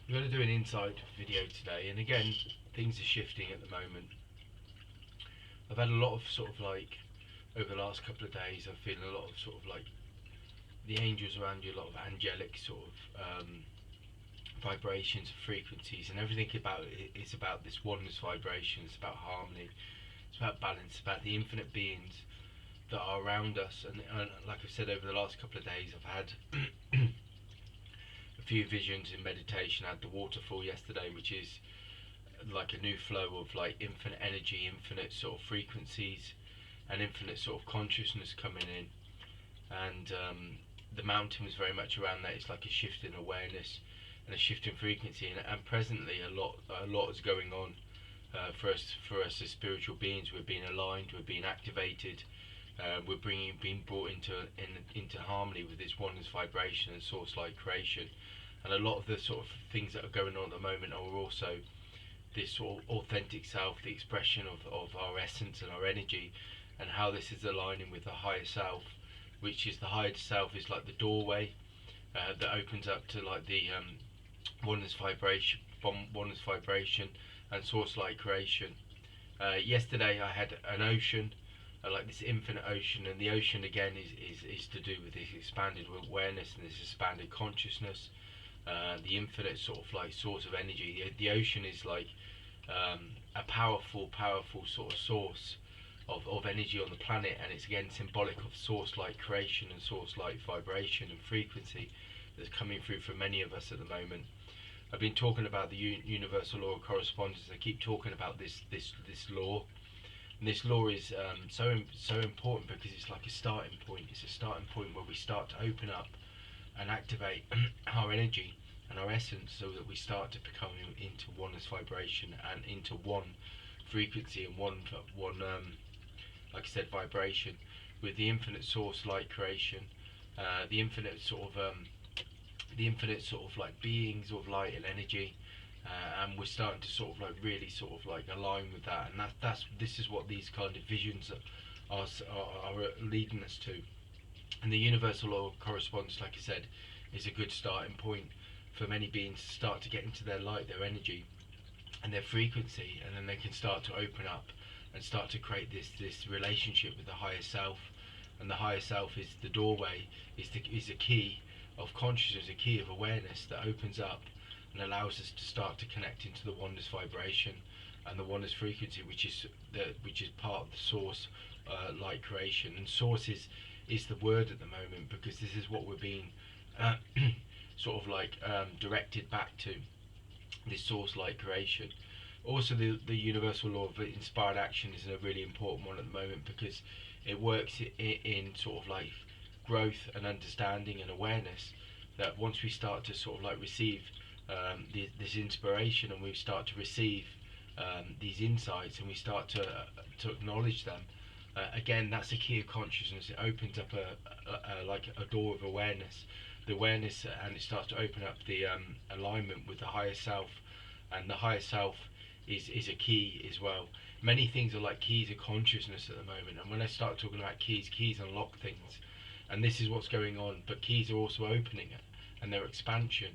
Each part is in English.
I'm going to do an inside video today, and again, things are shifting at the moment. I've had a lot of sort of like, over the last couple of days, I'm feeling a lot of sort of like the angels around you, a lot of angelic sort of vibrations, frequencies, and everything about it is about this oneness vibration. It's about harmony, it's about balance, it's about the infinite beings that are around us. And like I've said, over the last couple of days, I've had a few visions in meditation. I had the waterfall yesterday, which is like a new flow of like infinite energy, infinite sort of frequencies, and infinite sort of consciousness coming in. And the mountain was very much around that. It's like a shift in awareness and a shift in frequency. And presently, a lot is going on for us as spiritual beings. We're being aligned. We're being activated. We're being brought into harmony with this oneness vibration and source-like creation. And a lot of the sort of things that are going on at the moment are also this sort of authentic self, the expression of our essence and our energy, and how this is aligning with the higher self, which is the higher self is like the doorway that opens up to like the oneness vibration and source-like creation. Yesterday I had an ocean, like this infinite ocean, and the ocean again is to do with this expanded awareness and this expanded consciousness, the infinite sort of like source of energy. The ocean is like a powerful sort of source of energy on the planet, and it's again symbolic of source-like creation and source-like vibration and frequency that's coming through for many of us at the moment. I've been talking about the universal law of correspondence. I keep talking about this law, and this law is so important because it's like a starting point. It's a starting point where we start to open up and activate our energy and our essence, so that we start to become into oneness vibration and into one frequency and one like I said, vibration with the infinite source light creation, the infinite sort of like beings of light and energy, and we're starting to sort of like really sort of like align with that. And this is what these kind of visions are leading us to. And the universal law of correspondence, like I said, is a good starting point for many beings to start to get into their light, their energy, and their frequency, and then they can start to open up and start to create this relationship with the higher self. And the higher self is the doorway, is a key of consciousness, a key of awareness that opens up and allows us to start to connect into the oneness vibration and the oneness frequency, which is part of the source light creation. And source is the word at the moment, because this is what we're being sort of like directed back to, this source light creation. Also, the universal law of inspired action is a really important one at the moment, because it works in sort of like growth and understanding and awareness, that once we start to sort of like receive this inspiration, and we start to receive these insights, and we start to acknowledge them, again, that's a key of consciousness. It opens up like a door of awareness, the awareness, and it starts to open up the alignment with the higher self. And the higher self is a key as well. Many things are like keys of consciousness at the moment, and when I start talking about keys unlock things, and this is what's going on. But keys are also opening it, and they're expansion,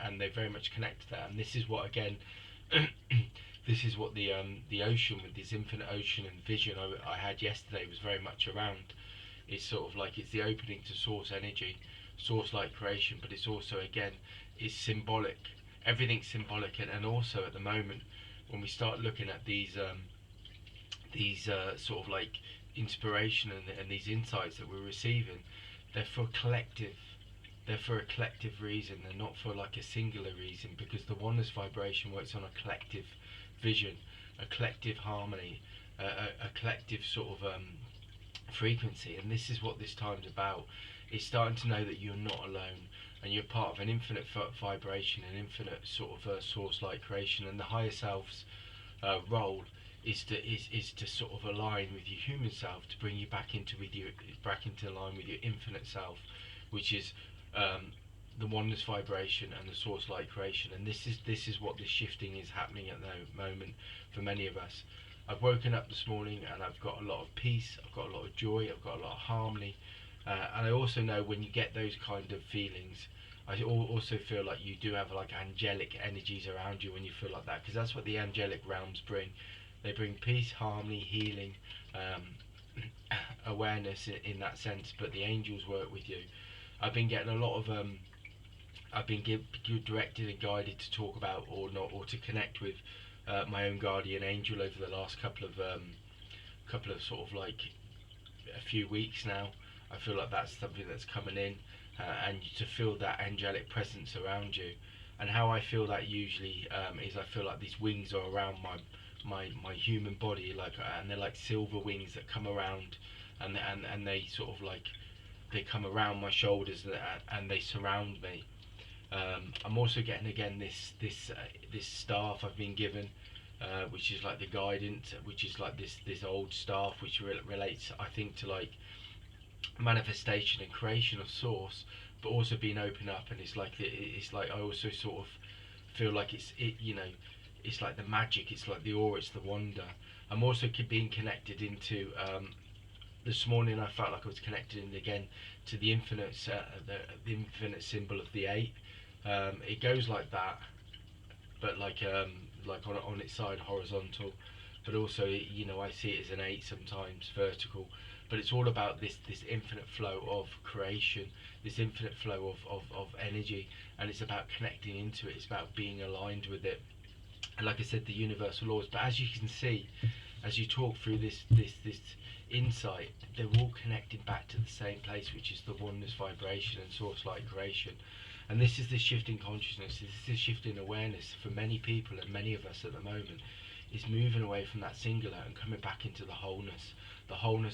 and they very much connect to that. And this is what, again, this is what the ocean, with this infinite ocean and vision I had yesterday, was very much around. It's sort of like it's the opening to source energy, source light creation, but it's also, again, it's symbolic. Everything's symbolic. And also at the moment, when we start looking at these sort of like inspiration and these insights that we're receiving, they're for collective. They're for a collective reason. They're not for like a singular reason, because the oneness vibration works on a collective vision, a collective harmony, a collective sort of frequency. And this is what this time's about. It's starting to know that you're not alone, and you're part of an infinite vibration, an infinite sort of source-like creation. And the higher self's role is to sort of align with your human self, to bring you back into line with your infinite self, which is the oneness vibration and the source-like creation. And this is what this shifting is happening at the moment for many of us. I've woken up this morning and I've got a lot of peace, I've got a lot of joy, I've got a lot of harmony, and I also know when you get those kind of feelings, also feel like you do have like angelic energies around you when you feel like that, because that's what the angelic realms bring. They bring peace, harmony, healing, um, awareness in that sense. But the angels work with you. I've been getting a lot of I've been directed and guided to talk about, or not, or to connect with my own guardian angel over the last couple of sort of like a few weeks now. I feel like that's something that's coming in, and to feel that angelic presence around you. And how I feel that usually is I feel like these wings are around my human body, like, and they're like silver wings that come around, and they sort of like they come around my shoulders, and they surround me. I'm also getting again this staff I've been given, which is like the guidance, which is like this old staff, which relates, I think, to like manifestation and creation of source, but also being open up. And it's like I also sort of feel like it's like the magic, it's like the awe, it's the wonder. I'm also being connected into this morning. I felt like I was connected in again to the infinite, the infinite symbol of the eight. It goes like that, but like on its side horizontal, but also I see it as an eight sometimes vertical. But it's all about this infinite flow of creation, this infinite flow of energy, and it's about connecting into it. It's about being aligned with it, and like I said, the universal laws. But as you can see, as you talk through this insight, they're all connected back to the same place, which is the oneness vibration and source light creation. And this is the shift in consciousness, this is the shift in awareness for many people, and many of us at the moment is moving away from that singular and coming back into the wholeness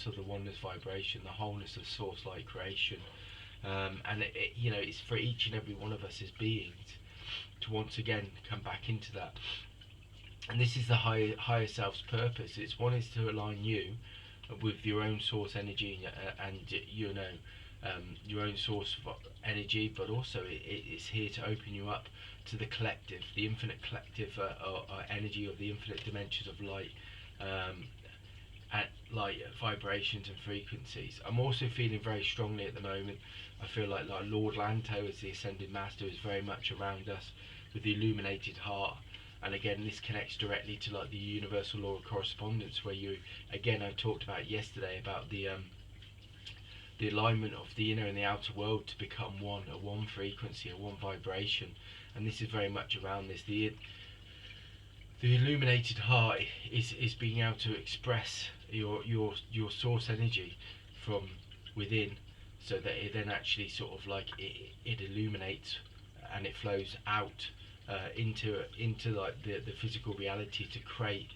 of the oneness vibration, the wholeness of source light creation. And it's for each and every one of us as beings to once again come back into that. And this is the higher self's purpose. It's one is to align you with your own source energy, and your own source of energy, but also it's here to open you up to the collective, the infinite collective energy of the infinite dimensions of light, at light vibrations and frequencies. I'm also feeling very strongly at the moment. I feel like Lord Lanto as the Ascended Master is very much around us with the illuminated heart. And again, this connects directly to like the universal law of correspondence, where I talked about yesterday about the alignment of the inner and the outer world to become one, a one frequency, a one vibration. And this is very much around this. The illuminated heart is being able to express your source energy from within, so that it then actually sort of like it illuminates and it flows out into like the physical reality to create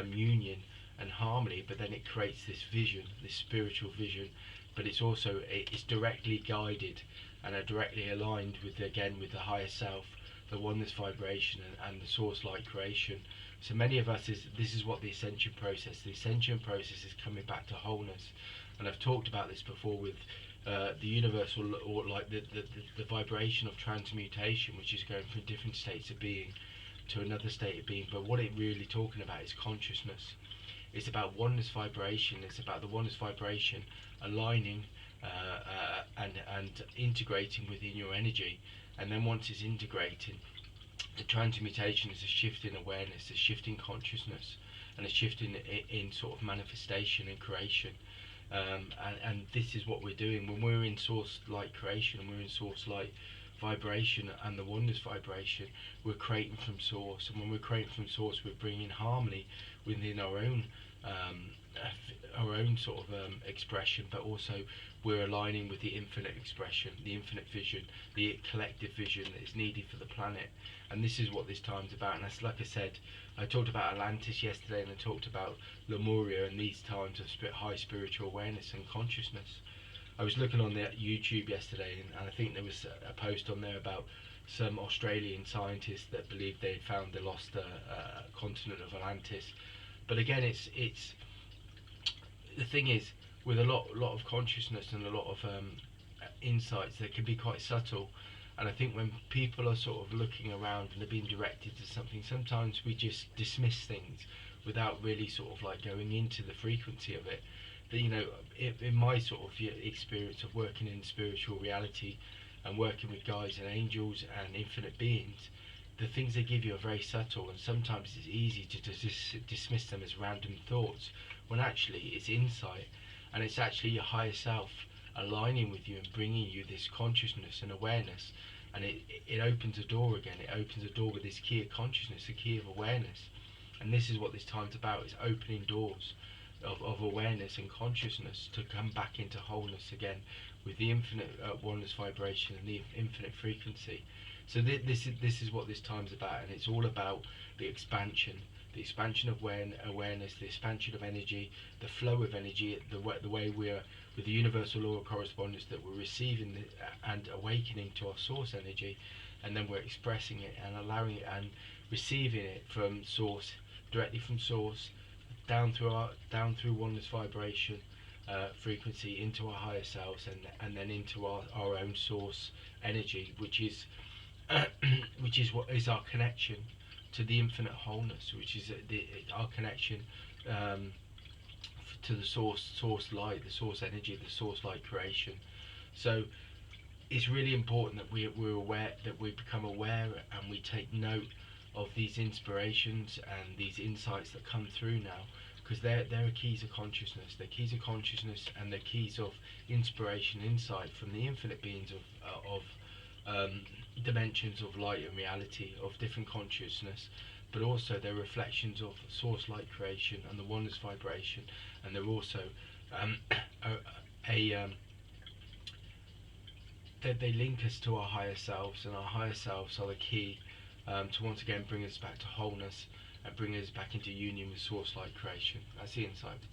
union and harmony. But then it creates this vision, this spiritual vision, but it's directly guided and are directly aligned with the higher self, the oneness vibration, and the source light creation. So many of us this is what the ascension process. The ascension process is coming back to wholeness, and I've talked about this before with the universal, or like the vibration of transmutation, which is going from different states of being to another state of being. But what it's really talking about is consciousness. It's about oneness vibration. It's about the oneness vibration aligning and integrating within your energy. And then once it's integrated, the transmutation is a shift in awareness, a shift in consciousness, and a shift in sort of manifestation and creation. And this is what we're doing when we're in source light creation, and we're in source light vibration and the oneness vibration. We're creating from source, and when we're creating from source, we're bringing harmony within our own sort of expression, but also we're aligning with the infinite expression, the infinite vision, the collective vision that is needed for the planet. And this is what this time's about. And that's, like I said, I talked about Atlantis yesterday, and I talked about Lemuria and these times of high spiritual awareness and consciousness. I was looking on the YouTube yesterday, and I think there was a post on there about some Australian scientists that believed they had found the lost continent of Atlantis. But again, it's the thing is, with a lot of consciousness and a lot of insights, they can be quite subtle. And I think when people are sort of looking around and they're being directed to something, sometimes we just dismiss things without really sort of like going into the frequency of it. That in my sort of experience of working in spiritual reality, and working with guides and angels and infinite beings, the things they give you are very subtle, and sometimes it's easy to dismiss them as random thoughts, when actually it's insight, and it's actually your higher self aligning with you and bringing you this consciousness and awareness. And it opens a door again. It opens a door with this key of consciousness, the key of awareness. And this is what this time's about, is opening doors of awareness and consciousness to come back into wholeness again with the infinite oneness vibration and the infinite frequency. So this is what this time's about, and it's all about the expansion of awareness, the expansion of energy, the flow of energy, the way we're with the universal law of correspondence, that we're receiving and awakening to our source energy, and then we're expressing it and allowing it and receiving it from source, directly from source, down through oneness vibration, frequency, into our higher selves, and then into our own source energy, which is what is our connection to the infinite wholeness, which is our connection to the source light, the source energy, the source light creation. So it's really important that we're aware, that we become aware, and we take note of these inspirations and these insights that come through now, because they're keys of consciousness. They're keys of consciousness, and they're keys of inspiration, insight from the infinite beings of dimensions of light and reality, of different consciousness, but also they're reflections of source light creation and the oneness vibration, and they're also they link us to our higher selves, and our higher selves are the key to once again bring us back to wholeness and bring us back into union with source light creation. That's the insight for today.